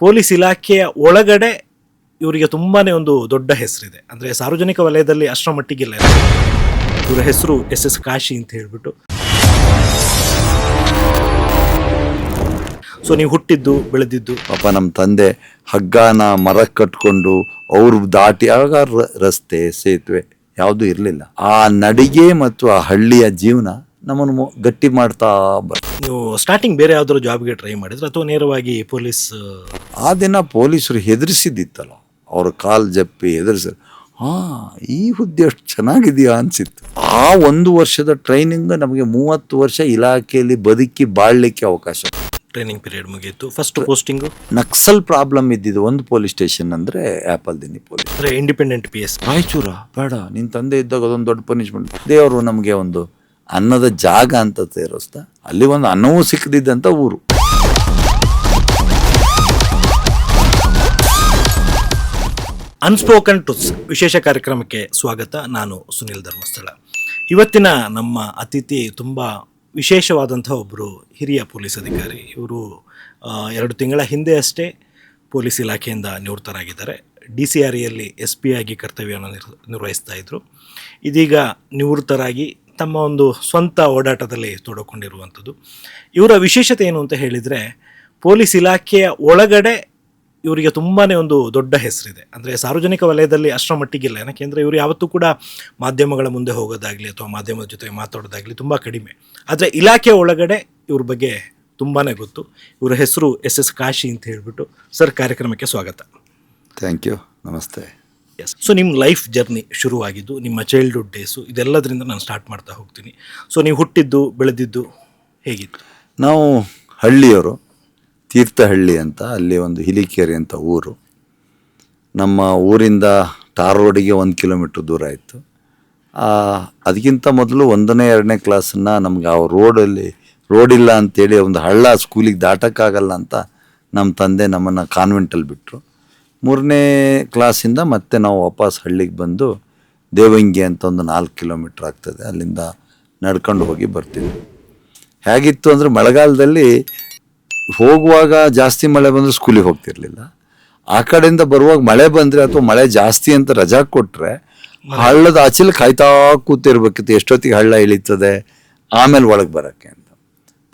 Police ಇಲಾಖೆಯ ಒಳಗಡೆ ಇವರಿಗೆ ತುಂಬಾ ಒಂದು ದೊಡ್ಡ ಹೆಸರಿದೆ. ಅಂದರೆ ಸಾರ್ವಜನಿಕ ವಲಯದಲ್ಲಿ ಅಷ್ಟರ ಮಟ್ಟಿಗಿಲ್ಲ. ಇವರ ಹೆಸರು SS ಕಾಶಿ ಅಂತ ಹೇಳ್ಬಿಟ್ಟು. ಸೊ ನೀವು ಹುಟ್ಟಿದ್ದು ಬೆಳೆದಿದ್ದು ಪಾಪ ನಮ್ಮ ತಂದೆ ಹಗ್ಗನ ಮರಕ್ಕೆ ಕಟ್ಕೊಂಡು ಅವ್ರು ದಾಟಿ ಆಗ ರಸ್ತೆ ಸೇತುವೆ ಯಾವುದೂ ಇರಲಿಲ್ಲ. ಆ ನಡಿಗೆ ಮತ್ತು ಆ ಹಳ್ಳಿಯ ಜೀವನ ನಮ್ಮನ್ನು ಗಟ್ಟಿ ಮಾಡ್ತಾ ನೀವು ಸ್ಟಾರ್ಟಿಂಗ್ ಬೇರೆ ಯಾವ್ದಾದ್ರು ಜಾಬ್ಗೆ ಟ್ರೈ ಮಾಡಿದ್ರೆ ಅಥವಾ ನೇರವಾಗಿ ಪೊಲೀಸ್? ಆ ದಿನ ಪೊಲೀಸರು ಹೆದರಿಸಿದ್ದಿತ್ತಲ್ಲ, ಅವ್ರ ಕಾಲ್ ಜಪ್ಪಿ ಹೆದರಿಸಿದ್ರು. ಈ ಹುದ್ದೆ ಅಷ್ಟು ಚೆನ್ನಾಗಿದೆಯಾ ಅನಿಸಿತ್ತು. ಆ 1 ವರ್ಷದ ಟ್ರೈನಿಂಗ್ ನಮಗೆ 30 ವರ್ಷ ಇಲಾಖೆಯಲ್ಲಿ ಬದುಕಿ ಬಾಳ್ಲಿಕ್ಕೆ ಅವಕಾಶ. ಟ್ರೈನಿಂಗ್ ಪೀರಿಯಡ್ ಮುಗಿಯಿತು. ಫಸ್ಟ್ ಪೋಸ್ಟಿಂಗು ನಕ್ಸಲ್ ಪ್ರಾಬ್ಲಮ್ ಇದ್ದಿದ್ದು ಒಂದು ಪೊಲೀಸ್ ಸ್ಟೇಷನ್ ಅಂದರೆ ಆ್ಯಪಲ್ದಿನಿ ಪೊಲೀಸ್. ಅಂದರೆ ಇಂಡಿಪೆಂಡೆಂಟ್ PS ರಾಯಚೂರ ಬೇಡ, ನಿನ್ನ ತಂದೆ ಇದ್ದಾಗ ಅದೊಂದು ದೊಡ್ಡ ಪನಿಷ್ಮೆಂಟ್. ದೇವರು ನಮಗೆ ಒಂದು ಅನ್ನದ ಜಾಗ ಅಂತ ಸೇರಿಸ್ತಾ ಅಲ್ಲಿ ಒಂದು ಅನ್ನವೂ ಸಿಕ್ಕದಿದ್ದಂಥ ಊರು. ಅನ್ಸ್ಪೋಕನ್ ಟ್ರೂತ್ಸ್ ವಿಶೇಷ ಕಾರ್ಯಕ್ರಮಕ್ಕೆ ಸ್ವಾಗತ. ನಾನು ಸುನಿಲ್ ಧರ್ಮಸ್ಥಳ. ಇವತ್ತಿನ ನಮ್ಮ ಅತಿಥಿ ತುಂಬ ವಿಶೇಷವಾದಂಥ ಒಬ್ಬರು ಹಿರಿಯ ಪೊಲೀಸ್ ಅಧಿಕಾರಿ. ಇವರು 2 ತಿಂಗಳ ಹಿಂದೆ ಅಷ್ಟೇ ಪೊಲೀಸ್ ಇಲಾಖೆಯಿಂದ ನಿವೃತ್ತರಾಗಿದ್ದಾರೆ. DCREಯಲ್ಲಿ SP ಆಗಿ ಕರ್ತವ್ಯವನ್ನು ನಿರ್ವಹಿಸ್ತಾ ಇದ್ದರು. ಇದೀಗ ನಿವೃತ್ತರಾಗಿ ತಮ್ಮ ಒಂದು ಸ್ವಂತ ಓಡಾಟದಲ್ಲಿ ತೊಡಕೊಂಡಿರುವಂಥದ್ದು. ಇವರ ವಿಶೇಷತೆ ಏನು ಅಂತ ಹೇಳಿದರೆ, ಪೊಲೀಸ್ ಇಲಾಖೆಯ ಒಳಗಡೆ ಇವರಿಗೆ ತುಂಬಾ ಒಂದು ದೊಡ್ಡ ಹೆಸರಿದೆ. ಅಂದರೆ ಸಾರ್ವಜನಿಕ ವಲಯದಲ್ಲಿ ಅಷ್ಟರ ಮಟ್ಟಿಗಿಲ್ಲ. ಯಾಕೆಂದರೆ ಇವರು ಯಾವತ್ತೂ ಕೂಡ ಮಾಧ್ಯಮಗಳ ಮುಂದೆ ಹೋಗೋದಾಗಲಿ ಅಥವಾ ಮಾಧ್ಯಮದ ಜೊತೆ ಮಾತಾಡೋದಾಗಲಿ ತುಂಬ ಕಡಿಮೆ. ಆದರೆ ಇಲಾಖೆ ಒಳಗಡೆ ಇವ್ರ ಬಗ್ಗೆ ತುಂಬಾ ಗೊತ್ತು. ಇವರ ಹೆಸರು SS ಕಾಶಿ ಅಂತ ಹೇಳ್ಬಿಟ್ಟು. ಸರ್, ಕಾರ್ಯಕ್ರಮಕ್ಕೆ ಸ್ವಾಗತ. ಥ್ಯಾಂಕ್ ಯು, ನಮಸ್ತೆ. ಎಸ್. ಸೊ ನಿಮ್ಮ ಲೈಫ್ ಜರ್ನಿ ಶುರುವಾಗಿದ್ದು ನಿಮ್ಮ ಚೈಲ್ಡ್ಹುಡ್ ಡೇಸು, ಇದೆಲ್ಲದರಿಂದ ನಾನು ಸ್ಟಾರ್ಟ್ ಮಾಡ್ತಾ ಹೋಗ್ತೀನಿ. ಸೊ ನೀವು ಹುಟ್ಟಿದ್ದು ಬೆಳೆದಿದ್ದು ಹೇಗಿತ್ತು? ನಾವು ಹಳ್ಳಿಯವರು, ತೀರ್ಥಹಳ್ಳಿ ಅಂತ, ಅಲ್ಲಿ ಒಂದು ಹಿಲಿಕೇರಿ ಅಂತ ಊರು. ನಮ್ಮ ಊರಿಂದ ಟಾರ್ ರೋಡಿಗೆ 1 ಕಿಲೋಮೀಟ್ರ್ ದೂರ ಇತ್ತು. ಅದಕ್ಕಿಂತ ಮೊದಲು 1ನೇ 2ನೇ ಕ್ಲಾಸನ್ನು ನಮ್ಗೆ ಆ ರೋಡಿಲ್ಲ ಅಂತೇಳಿ ಒಂದು ಹಳ್ಳ ಸ್ಕೂಲಿಗೆ ದಾಟಕ್ಕಾಗಲ್ಲ ಅಂತ ನಮ್ಮ ತಂದೆ ನಮ್ಮನ್ನು ಕಾನ್ವೆಂಟಲ್ಲಿ ಬಿಟ್ಟರು. 3ನೇ ಕ್ಲಾಸಿಂದ ಮತ್ತೆ ನಾವು ವಾಪಸ್ ಹಳ್ಳಿಗೆ ಬಂದು ದೇವಂಗಿ ಅಂತ ಒಂದು 4 ಕಿಲೋಮೀಟ್ರ್ ಆಗ್ತದೆ, ಅಲ್ಲಿಂದ ನಡ್ಕೊಂಡು ಹೋಗಿ ಬರ್ತಿದ್ವಿ. ಹೇಗಿತ್ತು ಅಂದರೆ, ಮಳೆಗಾಲದಲ್ಲಿ ಹೋಗುವಾಗ ಜಾಸ್ತಿ ಮಳೆ ಬಂದರೆ ಸ್ಕೂಲಿಗೆ ಹೋಗ್ತಿರ್ಲಿಲ್ಲ. ಆ ಕಡೆಯಿಂದ ಬರುವಾಗ ಮಳೆ ಬಂದರೆ ಅಥವಾ ಮಳೆ ಜಾಸ್ತಿ ಅಂತ ರಜಾ ಕೊಟ್ಟರೆ ಹಳ್ಳದ ಆಚೆಲಿ ಕಾಯ್ತಾ ಕೂತಿರ್ಬೇಕಿತ್ತು, ಎಷ್ಟೊತ್ತಿಗೆ ಹಳ್ಳ ಇಳೀತದೆ ಆಮೇಲೆ ಒಳಗೆ ಬರೋಕ್ಕೆ ಅಂತ.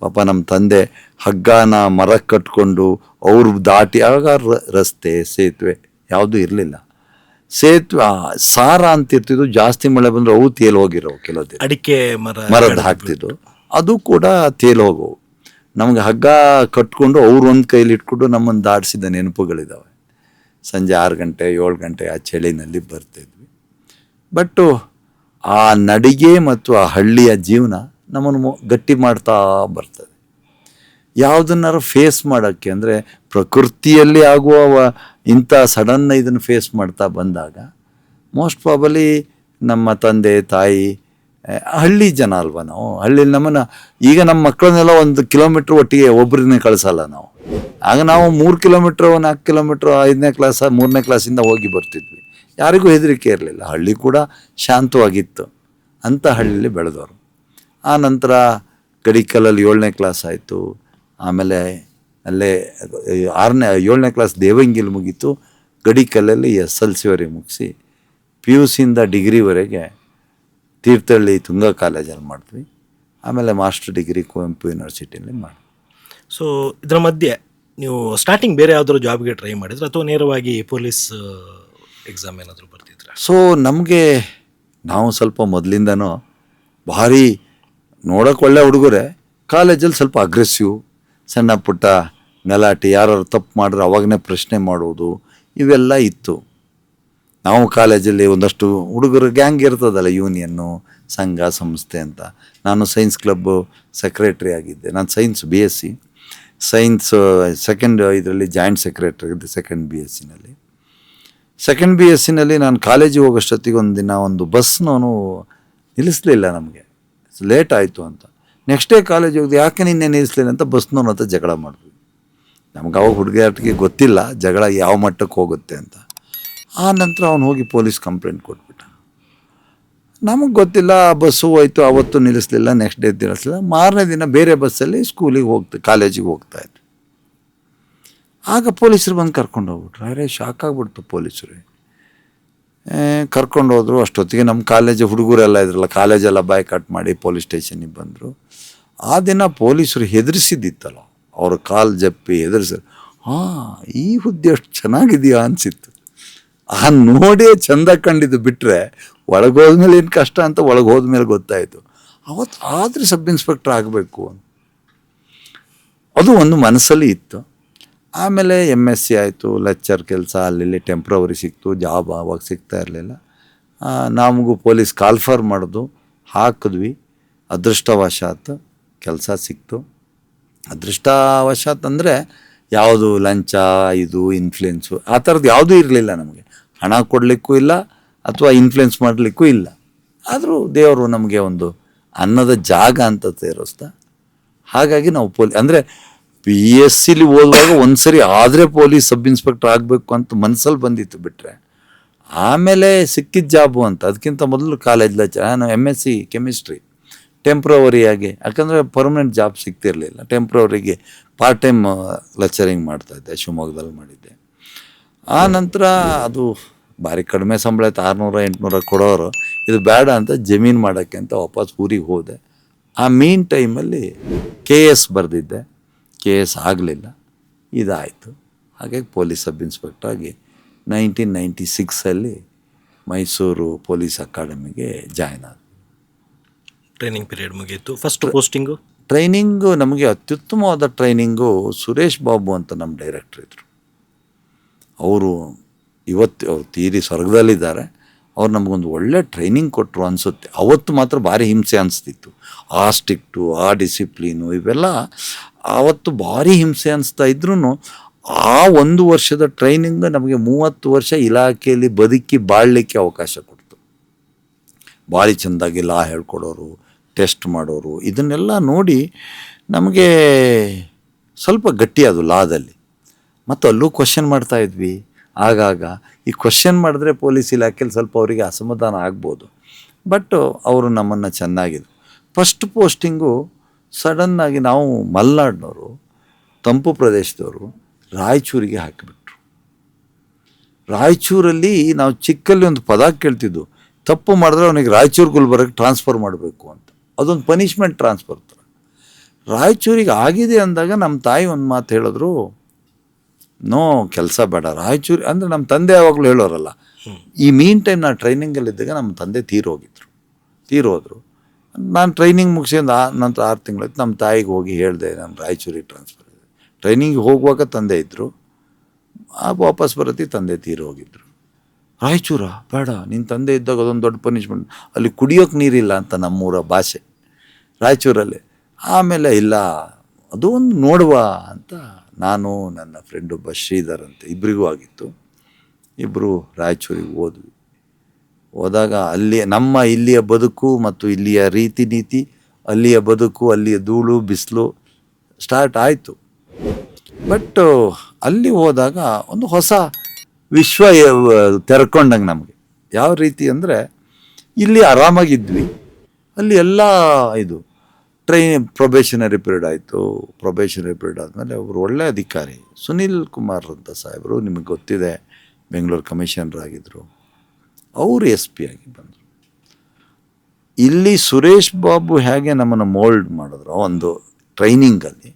ಪಾಪ ನಮ್ಮ ತಂದೆ ಹಗ್ಗನ ಮರಕ್ಕೆ ಕಟ್ಕೊಂಡು ಅವ್ರು ದಾಟಿ ಆಗ ರಸ್ತೆ ಸೇತುವೆ ಯಾವುದೂ ಇರಲಿಲ್ಲ. ಸೇತುವೆ ಸಾರ ಅಂತಿರ್ತಿದ್ದು, ಜಾಸ್ತಿ ಮಳೆ ಬಂದರೆ ಅವು ತೇಲ್ ಹೋಗಿರೋವು. ಕೆಲವು ಅಡಿಕೆ ಮರದ ಹಾಕ್ತಿದ್ದು, ಅದು ಕೂಡ ತೇಲ್ ಹೋಗೋವು. ನಮಗೆ ಹಗ್ಗ ಕಟ್ಕೊಂಡು ಅವ್ರು ಒಂದು ಕೈಲಿ ಇಟ್ಕೊಂಡು ನಮ್ಮನ್ನು ದಾಟಿಸಿದ ನೆನಪುಗಳಿದ್ದಾವೆ. ಸಂಜೆ 6 ಗಂಟೆ 7 ಗಂಟೆ ಆ ಚಳಿನಲ್ಲಿ ಬರ್ತಿದ್ವಿ. ಬಟ್ಟು ಆ ನಡಿಗೆ ಮತ್ತು ಆ ಹಳ್ಳಿಯ ಜೀವನ ನಮ್ಮನ್ನು ಗಟ್ಟಿ ಮಾಡ್ತಾ ಬರ್ತದೆ. ಯಾವುದನ್ನಾರು ಫೇಸ್ ಮಾಡೋಕ್ಕೆ, ಅಂದರೆ ಪ್ರಕೃತಿಯಲ್ಲಿ ಆಗುವ ಇಂಥ ಸಡನ್ನ ಇದನ್ನು ಫೇಸ್ ಮಾಡ್ತಾ ಬಂದಾಗ ಮೋಸ್ಟ್ ಪ್ರಾಬಲಿ ನಮ್ಮ ತಂದೆ ತಾಯಿ ಹಳ್ಳಿ ಜನ ಅಲ್ವಾ ನಾವು. ಹಳ್ಳಿಲಿ ನಮ್ಮನ್ನು, ಈಗ ನಮ್ಮ ಮಕ್ಕಳನ್ನೆಲ್ಲ 1 ಕಿಲೋಮೀಟ್ರ್ ಒಟ್ಟಿಗೆ ಒಬ್ಬರನ್ನೇ ಕಳಿಸಲ್ಲ ನಾವು. ಆಗ ನಾವು 3 ಕಿಲೋಮೀಟ್ರ್ 4 ಕಿಲೋಮೀಟ್ರ್ 5ನೇ ಕ್ಲಾಸ್ 3ನೇ ಕ್ಲಾಸಿಂದ ಹೋಗಿ ಬರ್ತಿದ್ವಿ. ಯಾರಿಗೂ ಹೆದರಿಕೆ ಇರಲಿಲ್ಲ. ಹಳ್ಳಿ ಕೂಡ ಶಾಂತವಾಗಿತ್ತು. ಅಂಥ ಹಳ್ಳಿಲಿ ಬೆಳೆದವರು. ಆ ನಂತರ ಗಡಿಕಲ್ಲಲ್ಲಿ 7ನೇ ಕ್ಲಾಸ್ ಆಯಿತು. ಆಮೇಲೆ ಅಲ್ಲೇ 7ನೇ ಕ್ಲಾಸ್ ದೇವಂಗಿಲಿ ಮುಗೀತು. ಗಡಿಕಲ್ಲಲ್ಲಿ SLCವರೆಗೆ ಮುಗಿಸಿ PUCಯಿಂದ ಡಿಗ್ರಿವರೆಗೆ ತೀರ್ಥಹಳ್ಳಿ ತುಂಗಾ ಕಾಲೇಜಲ್ಲಿ ಮಾಡಿದ್ವಿ. ಆಮೇಲೆ ಮಾಸ್ಟರ್ ಡಿಗ್ರಿ ಕುವೆಂಪು ಯೂನಿವರ್ಸಿಟಿಯಲ್ಲಿ ಮಾಡಿ. ಸೊ ಇದರ ಮಧ್ಯೆ ನೀವು ಸ್ಟಾರ್ಟಿಂಗ್ ಬೇರೆ ಯಾವ್ದಾದ್ರು ಜಾಬ್ಗೆ ಟ್ರೈ ಮಾಡಿದ್ರೆ ಅಥವಾ ನೇರವಾಗಿ ಪೊಲೀಸ್ ಎಕ್ಸಾಮ್ ಏನಾದರೂ ಬರ್ತಿದ್ರೆ? ಸೊ ನಾವು ಸ್ವಲ್ಪ ಮೊದಲಿಂದನೂ ಭಾರಿ ನೋಡೋಕೆ ಒಳ್ಳೆ ಹುಡುಗರೆ. ಕಾಲೇಜಲ್ಲಿ ಸ್ವಲ್ಪ ಅಗ್ರೆಸಿವ್, ಸಣ್ಣ ಪುಟ್ಟ ಗಲಾಟೆ, ಯಾರು ತಪ್ಪು ಮಾಡಿದ್ರೆ ಅವಾಗನೇ ಪ್ರಶ್ನೆ ಮಾಡೋದು, ಇವೆಲ್ಲ ಇತ್ತು. ನಾವು ಕಾಲೇಜಲ್ಲಿ ಒಂದಷ್ಟು ಹುಡುಗರು ಗ್ಯಾಂಗ್ ಇರ್ತದಲ್ಲ, ಯೂನಿಯನ್ನು, ಸಂಘ ಸಂಸ್ಥೆ ಅಂತ. ನಾನು ಸೈನ್ಸ್ ಕ್ಲಬ್ಬು ಸೆಕ್ರೆಟ್ರಿ ಆಗಿದ್ದೆ. ನಾನು ಸೈನ್ಸ್ BSc ಸೈನ್ಸ್ ಸೆಕೆಂಡ್ ಇದರಲ್ಲಿ ಜಾಯಿಂಟ್ ಸೆಕ್ರೆಟ್ರಿ ಆಗಿದ್ದೆ ಸೆಕೆಂಡ್ BScನಲ್ಲಿ. ನಾನು ಕಾಲೇಜಿಗೆ ಹೋಗೋಷ್ಟೊತ್ತಿಗೆ ಒಂದು ಬಸ್ನವನು ನಿಲ್ಲಿಸಲಿಲ್ಲ. ನಮಗೆ ಲೇಟ್ ಆಯಿತು ಅಂತ. ನೆಕ್ಸ್ಟ್ ಡೇ ಕಾಲೇಜ್ ಹೋಗಿದ್ದು, ಯಾಕೆ ನಿನ್ನೆ ನಿಲ್ಲಿಸಲಿಲ್ಲ ಅಂತ ಬಸ್ನವನ ಹತ್ರ ಜಗಳ ಮಾಡಿದ್ವಿ. ನಮ್ಗೆ ಅವಾಗ ಹುಡುಗಿಯಾಟಿಗೆ ಗೊತ್ತಿಲ್ಲ ಜಗಳ ಯಾವ ಮಟ್ಟಕ್ಕೆ ಹೋಗುತ್ತೆ ಅಂತ. ಆ ನಂತರ ಅವನು ಹೋಗಿ ಪೊಲೀಸ್ ಕಂಪ್ಲೇಂಟ್ ಕೊಟ್ಬಿಟ್ಟ. ನಮಗೆ ಗೊತ್ತಿಲ್ಲ, ಬಸ್ಸು ಹೋಯ್ತು, ಅವತ್ತು ನಿಲ್ಲಿಸಲಿಲ್ಲ, ನೆಕ್ಸ್ಟ್ ಡೇ ನಿಲ್ಲಿಸಲಿಲ್ಲ. ಮಾರನೇ ದಿನ ಬೇರೆ ಬಸ್ಸಲ್ಲಿ ಕಾಲೇಜಿಗೆ ಹೋಗ್ತಾಯಿದ್ವಿ. ಆಗ ಪೊಲೀಸರು ಬಂದು ಕರ್ಕೊಂಡು ಹೋಗ್ಬಿಟ್ರು. ಅರೆ ಶಾಕ್ ಆಗಿಬಿಡ್ತು ಪೊಲೀಸರು. ಕರ್ಕೊಂಡು ಹೋದ್ರು. ಅಷ್ಟೊತ್ತಿಗೆ ನಮ್ಮ ಕಾಲೇಜು ಹುಡುಗರೆಲ್ಲ ಇದ್ರಲ್ಲ, ಕಾಲೇಜೆಲ್ಲ ಬಾಯ್ ಕಟ್ ಮಾಡಿ ಪೊಲೀಸ್ ಸ್ಟೇಷನಿಗೆ ಬಂದರು. ಆ ದಿನ ಪೊಲೀಸರು ಹೆದರಿಸಿದ್ದಿತ್ತಲ್ಲ, ಅವ್ರ ಕಾಲು ಜಪ್ಪಿ ಹೆದರಿಸಿದ್ರು. ಈ ಹುದ್ದೆ ಅಷ್ಟು ಚೆನ್ನಾಗಿದೆಯಾ ಅನಿಸಿತ್ತು. ನೋಡಿ ಚಂದ ಕಂಡಿದ್ದು ಬಿಟ್ಟರೆ ಒಳಗೋದ್ಮೇಲೆ ಏನು ಕಷ್ಟ ಅಂತ ಒಳಗೆ ಹೋದ್ಮೇಲೆ ಗೊತ್ತಾಯಿತು. ಅವತ್ತು ಆದರೆ ಸಬ್ ಇನ್ಸ್ಪೆಕ್ಟರ್ ಆಗಬೇಕು ಅಂತ ಅದು ಒಂದು ಮನಸ್ಸಲ್ಲಿ ಇತ್ತು. ಆಮೇಲೆ MSc ಆಯಿತು, ಲೆಕ್ಚರ್ ಕೆಲಸ ಅಲ್ಲಿ ಟೆಂಪ್ರವರಿ ಸಿಕ್ತು, ಜಾಬ್ ಆವಾಗ ಸಿಗ್ತಾ ಇರಲಿಲ್ಲ. ನಮಗೂ ಪೊಲೀಸ್ ಕಾಲ್ಫರ್ ಮಾಡಿದು, ಹಾಕಿದ್ವಿ. ಅದೃಷ್ಟವಶಾತ್ ಕೆಲಸ ಸಿಕ್ತು. ಅದೃಷ್ಟವಶಾತ್ ಅಂದರೆ ಯಾವುದು ಲಂಚ, ಇದು ಇನ್ಫ್ಲುಯೆನ್ಸು ಆ ಥರದ್ದು ಯಾವುದೂ ಇರಲಿಲ್ಲ ನಮಗೆ. ಹಣ ಕೊಡಲಿಕ್ಕೂ ಇಲ್ಲ ಅಥವಾ ಇನ್ಫ್ಲುಯೆನ್ಸ್ ಮಾಡಲಿಕ್ಕೂ ಇಲ್ಲ. ಆದರೂ ದೇವರು ನಮಗೆ ಒಂದು ಅನ್ನದ ಜಾಗ ಅಂತ ಸೇರಿಸ್ತಾ, ಹಾಗಾಗಿ ನಾವು ಅಂದರೆ PSCಲಿ ಓದುವಾಗ ಒಂದು ಸರಿ ಆದರೆ ಪೊಲೀಸ್ ಸಬ್ ಇನ್ಸ್ಪೆಕ್ಟರ್ ಆಗಬೇಕು ಅಂತ ಮನಸ್ಸಲ್ಲಿ ಬಂದಿತ್ತು. ಬಿಟ್ಟರೆ ಆಮೇಲೆ ಸಿಕ್ಕಿದ ಜಾಬು ಅಂತ. ಅದಕ್ಕಿಂತ ಮೊದಲು ಕಾಲೇಜ್ ನಾನು MSc ಕೆಮಿಸ್ಟ್ರಿ ಟೆಂಪ್ರವರಿಯಾಗಿ, ಯಾಕಂದರೆ ಪರ್ಮನೆಂಟ್ ಜಾಬ್ ಸಿಗ್ತಿರಲಿಲ್ಲ. ಟೆಂಪ್ರವರಿಗೆ ಪಾರ್ಟ್ ಟೈಮ್ ಲೆಕ್ಚರಿಂಗ್ ಮಾಡ್ತಾಯಿದ್ದೆ, ಶಿವಮೊಗ್ಗದಲ್ಲಿ ಮಾಡಿದ್ದೆ. ಆ ನಂತರ ಅದು ಭಾರಿ ಕಡಿಮೆ ಸಂಬಳ ಇತ್ತು, 600-800 ಕೊಡೋರು. ಇದು ಬೇಡ ಅಂತ ಜಮೀನು ಮಾಡೋಕ್ಕೆ ಅಂತ ವಾಪಸ್ ಊರಿಗೆ ಹೋದೆ. ಆ ಮೀನ್ ಟೈಮಲ್ಲಿ KS ಬರೆದಿದ್ದೆ, KS ಆಗಲಿಲ್ಲ, ಇದಾಯಿತು. ಹಾಗಾಗಿ ಪೊಲೀಸ್ ಸಬ್ ಇನ್ಸ್ಪೆಕ್ಟ್ರಾಗಿ 1996 ಮೈಸೂರು ಪೊಲೀಸ್ ಅಕಾಡೆಮಿಗೆ ಜಾಯ್ನ್ ಆದ. ಟ್ರೈನಿಂಗ್ ಪೀರಿಯಡ್ ಮುಗಿಯಿತು. First posting? ಟ್ರೈನಿಂಗು ನಮಗೆ ಅತ್ಯುತ್ತಮವಾದ ಟ್ರೈನಿಂಗು ಸುರೇಶ್ ಬಾಬು ಅಂತ ನಮ್ಮ ಡೈರೆಕ್ಟ್ರ್ ಇದ್ದರು. ಅವರು ಇವತ್ತು ಅವ್ರು ತೀರಿ ಸ್ವರ್ಗದಲ್ಲಿದ್ದಾರೆ. ಅವ್ರು ನಮಗೊಂದು ಒಳ್ಳೆ ಟ್ರೈನಿಂಗ್ ಕೊಟ್ಟರು ಅನಿಸುತ್ತೆ. ಅವತ್ತು ಮಾತ್ರ ಭಾರಿ ಹಿಂಸೆ ಅನಿಸ್ತಿತ್ತು. ಆ ಸ್ಟ್ರಿಕ್ಟು, ಆ ಡಿಸಿಪ್ಲೀನು ಇವೆಲ್ಲ ಆವತ್ತು ಭಾರಿ ಹಿಂಸೆ ಅನಿಸ್ತಾ ಇದ್ರೂ ಆ 1 ವರ್ಷದ ಟ್ರೈನಿಂಗ್ ನಮಗೆ 30 ವರ್ಷ ಇಲಾಖೆಯಲ್ಲಿ ಬದುಕಿ ಬಾಳಲಿಕ್ಕೆ ಅವಕಾಶ ಕೊಡ್ತು. ಭಾರಿ ಚೆಂದಾಗಿ ಲಾ ಹೇಳ್ಕೊಡೋರು, ಟೆಸ್ಟ್ ಮಾಡೋರು, ಇದನ್ನೆಲ್ಲ ನೋಡಿ ನಮಗೆ ಸ್ವಲ್ಪ ಗಟ್ಟಿಯಾದು ಲಾದಲ್ಲಿ. ಮತ್ತು ಅಲ್ಲೂ ಕ್ವಶನ್ ಮಾಡ್ತಾಯಿದ್ವಿ ಆಗಾಗ. ಈ ಕ್ವಶನ್ ಮಾಡಿದ್ರೆ ಪೊಲೀಸ್ ಇಲಾಖೆಯಲ್ಲಿ ಸ್ವಲ್ಪ ಅವರಿಗೆ ಅಸಮಾಧಾನ ಆಗ್ಬೋದು. ಬಟ್ ಅವರು ನಮ್ಮನ್ನು ಚೆನ್ನಾಗಿದ್ರು. ಫಸ್ಟ್ ಪೋಸ್ಟಿಂಗು ಸಡನ್ನಾಗಿ ನಾವು ಮಲೆನಾಡಿನವರು, ತಂಪು ಪ್ರದೇಶದವರು, ರಾಯಚೂರಿಗೆ ಹಾಕಿಬಿಟ್ರು. ರಾಯಚೂರಲ್ಲಿ ನಾವು ಚಿಕ್ಕಲ್ಲಿ ಒಂದು ಪದ ಕೇಳ್ತಿದ್ದು, ತಪ್ಪು ಮಾಡಿದ್ರೆ ಅವನಿಗೆ ರಾಯಚೂರು ಗುಲ್ಬರ್ಗಕ್ಕೆ ಟ್ರಾನ್ಸ್ಫರ್ ಮಾಡಬೇಕು ಅಂತ. ಅದೊಂದು ಪನಿಷ್ಮೆಂಟ್ ಟ್ರಾನ್ಸ್ಫರ್ ಥರ. ರಾಯಚೂರಿಗೆ ಆಗಿದೆ ಅಂದಾಗ ನಮ್ಮ ತಾಯಿ ಒಂದು ಮಾತು ಹೇಳಿದ್ರು, ನೋ ಕೆಲಸ ಬೇಡ ರಾಯಚೂರು ಅಂದರೆ. ನಮ್ಮ ತಂದೆ ಯಾವಾಗಲೂ ಹೇಳೋರಲ್ಲ. ಈ ಮೀನ್ ಟೈಮ್ ನಾನು ಟ್ರೈನಿಂಗಲ್ಲಿದ್ದಾಗ ನಮ್ಮ ತಂದೆ ತೀರೋದ್ರು. ನಾನು ಟ್ರೈನಿಂಗ್ ಮುಗಿಸಿದ ನಂತರ 6 ತಿಂಗಳಾಯ್ತು. ನಮ್ಮ ತಾಯಿಗೆ ಹೋಗಿ ಹೇಳಿದೆ, ನಾನು ರಾಯಚೂರಿಗೆ ಟ್ರಾನ್ಸ್ಫರ್ ಇದೆ. ಟ್ರೈನಿಂಗ್ ಹೋಗುವಾಗ ತಂದೆ ಇದ್ದರು, ವಾಪಸ್ ಬರತ್ತಿ ತಂದೆ ತೀರೋಗಿದ್ರು. ರಾಯಚೂರ ಬೇಡ, ನಿನ್ನ ತಂದೆ ಇದ್ದಾಗ ಅದೊಂದು ದೊಡ್ಡ ಪನಿಷ್ಮೆಂಟ್, ಅಲ್ಲಿ ಕುಡಿಯೋಕೆ ನೀರಿಲ್ಲ ಅಂತ ನಮ್ಮೂರ ಭಾಷೆ ರಾಯಚೂರಲ್ಲಿ. ಆಮೇಲೆ ಇಲ್ಲ, ಅದು ಒಂದು ನೋಡುವ ಅಂತ ನಾನು ನನ್ನ ಫ್ರೆಂಡ್ ಒಬ್ಬ ಶ್ರೀಧರ್ ಅಂತ ಇಬ್ಬರಿಗೂ ಆಗಿತ್ತು. ಇಬ್ಬರು ರಾಯಚೂರಿಗೆ ಹೋದಾಗ ಅಲ್ಲಿ ನಮ್ಮ ಇಲ್ಲಿಯ ಬದುಕು ಮತ್ತು ಇಲ್ಲಿಯ ರೀತಿ ನೀತಿ, ಅಲ್ಲಿಯ ಬದುಕು, ಅಲ್ಲಿಯ ಧೂಳು ಬಿಸಿಲು ಸ್ಟಾರ್ಟ್ ಆಯಿತು. ಬಟ್ ಅಲ್ಲಿ ಹೋದಾಗ ಒಂದು ಹೊಸ ವಿಶ್ವ ತೆರ್ಕೊಂಡಂಗೆ ನಮಗೆ. ಯಾವ ರೀತಿ ಅಂದರೆ, ಇಲ್ಲಿ ಆರಾಮಾಗಿದ್ವಿ, ಅಲ್ಲಿ ಎಲ್ಲ ಇದು ಪ್ರೊಬೇಷನರಿ ಪೀರಿಯಡ್ ಆಯಿತು. ಪ್ರೊಬೇಷನರಿ ಪೀರಿಯಡ್ ಆದಮೇಲೆ ಅವರು ಒಳ್ಳೆಯ ಅಧಿಕಾರಿ ಸುನಿಲ್ ಕುಮಾರ್ ಅಂತ ಸಾಹೇಬರು, ನಿಮಗೆ ಗೊತ್ತಿದೆ, ಬೆಂಗಳೂರು ಕಮಿಷನರ್ ಆಗಿದ್ದರು. ಅವರು SP ಆಗಿ ಬಂದರು. ಇಲ್ಲಿ ಸುರೇಶ್ ಬಾಬು ಹೇಗೆ ನಮ್ಮನ್ನು ಮೋಲ್ಡ್ ಮಾಡಿದ್ರು ಒಂದು ಟ್ರೈನಿಂಗಲ್ಲಿ,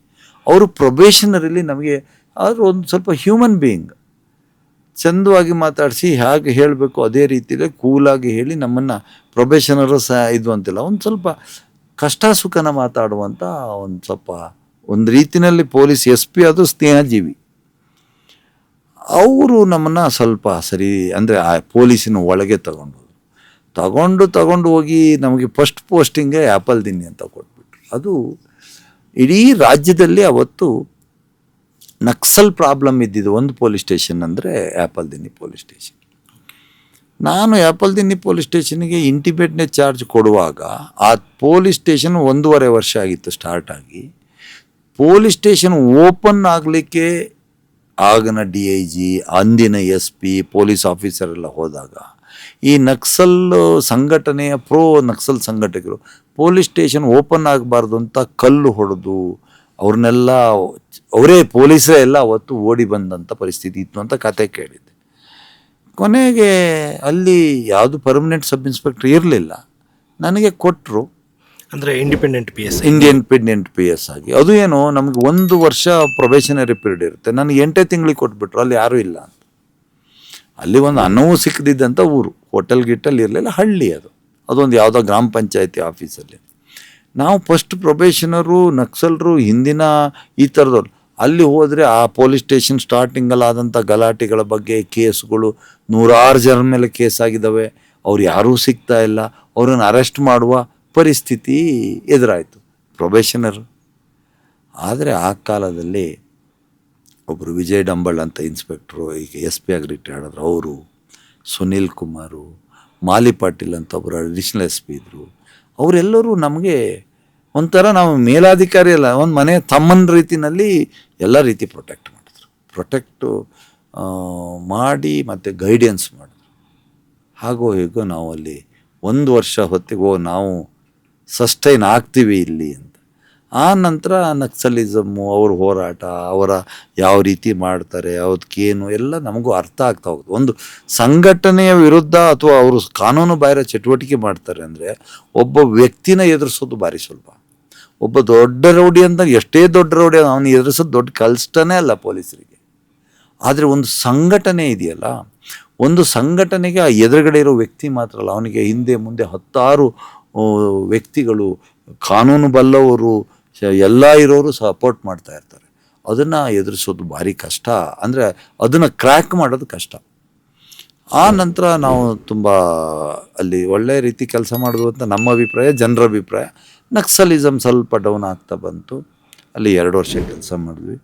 ಅವರು ಪ್ರೊಬೇಷನರಿಲಿ ನಮಗೆ ಆದರೂ ಒಂದು ಸ್ವಲ್ಪ ಹ್ಯೂಮನ್ ಬೀಯಿಂಗ್ ಚಂದವಾಗಿ ಮಾತಾಡಿಸಿ ಹೇಗೆ ಹೇಳಬೇಕು ಅದೇ ರೀತಿಯಲ್ಲೇ ಕೂಲಾಗಿ ಹೇಳಿ ನಮ್ಮನ್ನು ಪ್ರೊಬೇಷನರು ಸಹ ಇದು ಅಂತಿಲ್ಲ, ಒಂದು ಸ್ವಲ್ಪ ಕಷ್ಟ ಸುಖನ ಮಾತಾಡುವಂಥ ಒಂದು ಸ್ವಲ್ಪ ಒಂದು ರೀತಿಯಲ್ಲಿ ಪೊಲೀಸ್ SP ಅದು ಸ್ನೇಹಜೀವಿ. ಅವರು ನಮ್ಮನ್ನು ಸ್ವಲ್ಪ ಸರಿ ಅಂದರೆ ಆ ಪೊಲೀಸಿನ ಒಳಗೆ ತಗೊಂಡು ಹೋಗಿ ನಮಗೆ ಫಸ್ಟ್ ಪೋಸ್ಟಿಂಗೇ ಆ್ಯಪಲ್ ದಿನ್ನಿ ಅಂತ ಕೊಟ್ಬಿಟ್ರು. ಅದು ಇಡೀ ರಾಜ್ಯದಲ್ಲಿ ಅವತ್ತು ನಕ್ಸಲ್ ಪ್ರಾಬ್ಲಮ್ ಇದ್ದಿದ್ದು ಒಂದು ಪೊಲೀಸ್ ಸ್ಟೇಷನ್ ಅಂದರೆ ಆ್ಯಪಲ್ ದಿನ್ನಿ ಪೊಲೀಸ್ ಸ್ಟೇಷನ್. ನಾನು ಆ್ಯಪಲ್ ದಿನ್ನಿ ಪೊಲೀಸ್ ಸ್ಟೇಷನ್ಗೆ ಇಂಟಿಮೇಟ್ನೇ ಚಾರ್ಜ್ ಕೊಡುವಾಗ ಆ ಪೊಲೀಸ್ ಸ್ಟೇಷನ್ 1.5 ವರ್ಷ ಆಗಿತ್ತು ಸ್ಟಾರ್ಟ್ ಆಗಿ. ಪೊಲೀಸ್ ಸ್ಟೇಷನ್ ಓಪನ್ ಆಗಲಿಕ್ಕೆ ಆಗನ DIG, ಅಂದಿನ SP, ಪೊಲೀಸ್ ಆಫೀಸರ್ ಎಲ್ಲ ಹೋದಾಗ ಈ ನಕ್ಸಲ್ ನಕ್ಸಲ್ ಸಂಘಟಕರು ಪೊಲೀಸ್ ಸ್ಟೇಷನ್ ಓಪನ್ ಆಗಬಾರ್ದು ಅಂತ ಕಲ್ಲು ಹೊಡೆದು ಅವ್ರನ್ನೆಲ್ಲ ಅವರೇ ಪೊಲೀಸರೇ ಎಲ್ಲ ಅವತ್ತು ಓಡಿ ಬಂದಂಥ ಪರಿಸ್ಥಿತಿ ಇತ್ತು ಅಂತ ಕತೆ ಕೇಳಿದ್ದೆ. ಕೊನೆಗೆ ಅಲ್ಲಿ ಯಾವುದು ಪರ್ಮನೆಂಟ್ ಸಬ್ ಇನ್ಸ್ಪೆಕ್ಟರ್ ಇರಲಿಲ್ಲ, ನನಗೆ ಕೊಟ್ಟರು ಅಂದರೆ ಇಂಡಿಪೆಂಡೆಂಟ್ PSI. ಇಂಡಿಪೆಂಡೆಂಟ್ PS ಆಗಿ. ಅದು ಏನು ನಮಗೆ 1 ವರ್ಷ ಪ್ರೊಬೇಷನರಿ ಪೀರಿಯಡ್ ಇರುತ್ತೆ, ನನಗೆ 8 ತಿಂಗಳಿಗೆ ಕೊಟ್ಬಿಟ್ರು, ಅಲ್ಲಿ ಯಾರೂ ಇಲ್ಲ ಅಂತ. ಅಲ್ಲಿ ಒಂದು ಅನ್ನವೂ ಸಿಕ್ಕದಿದ್ದಂಥ ಊರು, ಹೋಟೆಲ್ ಗಿಟ್ಟಲ್ಲಿ ಇರಲಿಲ್ಲ, ಹಳ್ಳಿ ಅದು, ಅದೊಂದು ಯಾವುದೋ ಗ್ರಾಮ ಪಂಚಾಯತಿ ಆಫೀಸಲ್ಲಿ. ನಾವು ಫಸ್ಟ್ ಪ್ರೊಬೇಷನರು, ನಕ್ಸಲರು, ಹಿಂದಿನ ಈ ಥರದವ್ರು ಅಲ್ಲಿ ಹೋದರೆ ಆ ಪೊಲೀಸ್ ಸ್ಟೇಷನ್ ಸ್ಟಾರ್ಟಿಂಗಲ್ಲಿ ಆದಂಥ ಗಲಾಟೆಗಳ ಬಗ್ಗೆ ಕೇಸ್ಗಳು 100 ಜನ ಮೇಲೆ ಕೇಸ್ ಆಗಿದ್ದಾವೆ, ಅವ್ರು ಯಾರೂ ಸಿಗ್ತಾ ಇಲ್ಲ, ಅವ್ರನ್ನ ಅರೆಸ್ಟ್ ಮಾಡುವ ಪರಿಸ್ಥಿತಿ ಎದುರಾಯಿತು ಪ್ರೊಬೇಷನರು. ಆದರೆ ಆ ಕಾಲದಲ್ಲಿ ಒಬ್ಬರು ವಿಜಯ್ ಡಂಬಳ್ ಅಂತ ಇನ್ಸ್ಪೆಕ್ಟ್ರು, ಈಗ SP ಆಗಿ ರಿಟೈರ್ಡ್ ಆದರು, ಅವರು, ಸುನೀಲ್ ಕುಮಾರು, ಮಾಲಿ ಪಾಟೀಲ್ ಅಂತ ಒಬ್ಬರು ಅಡಿಷನಲ್ SP ಇದ್ದರು. ಅವರೆಲ್ಲರೂ ನಮಗೆ ಒಂಥರ ನಾವು ಮೇಲಾಧಿಕಾರಿ ಅಲ್ಲ, ಒಂದು ಮನೆ ತಮ್ಮನ ರೀತಿಯಲ್ಲಿ ಎಲ್ಲ ರೀತಿ ಪ್ರೊಟೆಕ್ಟು ಮಾಡಿ ಮತ್ತು ಗೈಡೆನ್ಸ್ ಮಾಡಿದ್ರು. ಹಾಗೋ ಹೀಗೋ ನಾವು ಅಲ್ಲಿ 1 ವರ್ಷ ಹೊತ್ತಿಗೆ ನಾವು ಸಸ್ಟೈನ್ ಆಗ್ತೀವಿ ಇಲ್ಲಿ ಅಂತ. ಆ ನಂತರ ನಕ್ಸಲಿಸಮ್ಮು, ಅವ್ರ ಹೋರಾಟ, ಅವರ ಯಾವ ರೀತಿ ಮಾಡ್ತಾರೆ, ಅದಕ್ಕೇನು ಎಲ್ಲ ನಮಗೂ ಅರ್ಥ ಆಗ್ತಾ ಹೋಗುತ್ತೆ. ಒಂದು ಸಂಘಟನೆಯ ವಿರುದ್ಧ ಅಥವಾ ಅವರು ಕಾನೂನು ಬಾಹಿರ ಚಟುವಟಿಕೆ ಮಾಡ್ತಾರೆ ಅಂದರೆ ಒಬ್ಬ ವ್ಯಕ್ತಿನ ಎದುರಿಸೋದು ಭಾರಿ ಸುಲಭ. ಒಬ್ಬ ದೊಡ್ಡ ರೌಡಿ ಅಂತ, ಎಷ್ಟೇ ದೊಡ್ಡ ರೌಡಿ ಅವನು ಎದುರಿಸೋದು ದೊಡ್ಡ ಕಷ್ಟನೇ ಅಲ್ಲ ಪೊಲೀಸರಿಗೆ. ಆದರೆ ಒಂದು ಸಂಘಟನೆ ಇದೆಯಲ್ಲ, ಒಂದು ಸಂಘಟನೆಗೆ ಆ ಎದುರುಗಡೆ ಇರೋ ವ್ಯಕ್ತಿ ಮಾತ್ರ ಅಲ್ಲ, ಅವನಿಗೆ ಹಿಂದೆ ಮುಂದೆ 10 ವ್ಯಕ್ತಿಗಳು, ಕಾನೂನು ಬಲ್ಲವರು ಎಲ್ಲ ಇರೋರು ಸಪೋರ್ಟ್ ಮಾಡ್ತಾ ಇರ್ತಾರೆ. ಅದನ್ನು ಎದುರಿಸೋದು ಭಾರಿ ಕಷ್ಟ, ಅಂದರೆ ಅದನ್ನು ಕ್ರ್ಯಾಕ್ ಮಾಡೋದು ಕಷ್ಟ. ಆ ನಂತರ ನಾವು ತುಂಬ ಅಲ್ಲಿ ಒಳ್ಳೆಯ ರೀತಿ ಕೆಲಸ ಮಾಡೋದು ಅಂತ ನಮ್ಮ ಅಭಿಪ್ರಾಯ, ಜನರ ಅಭಿಪ್ರಾಯ. ನಕ್ಸಲಿಸಮ್ ಸ್ವಲ್ಪ ಡೌನ್ ಆಗ್ತಾ ಬಂತು. ಅಲ್ಲಿ 2 ವರ್ಷ ಕೆಲಸ ಮಾಡಿದ್ವಿ.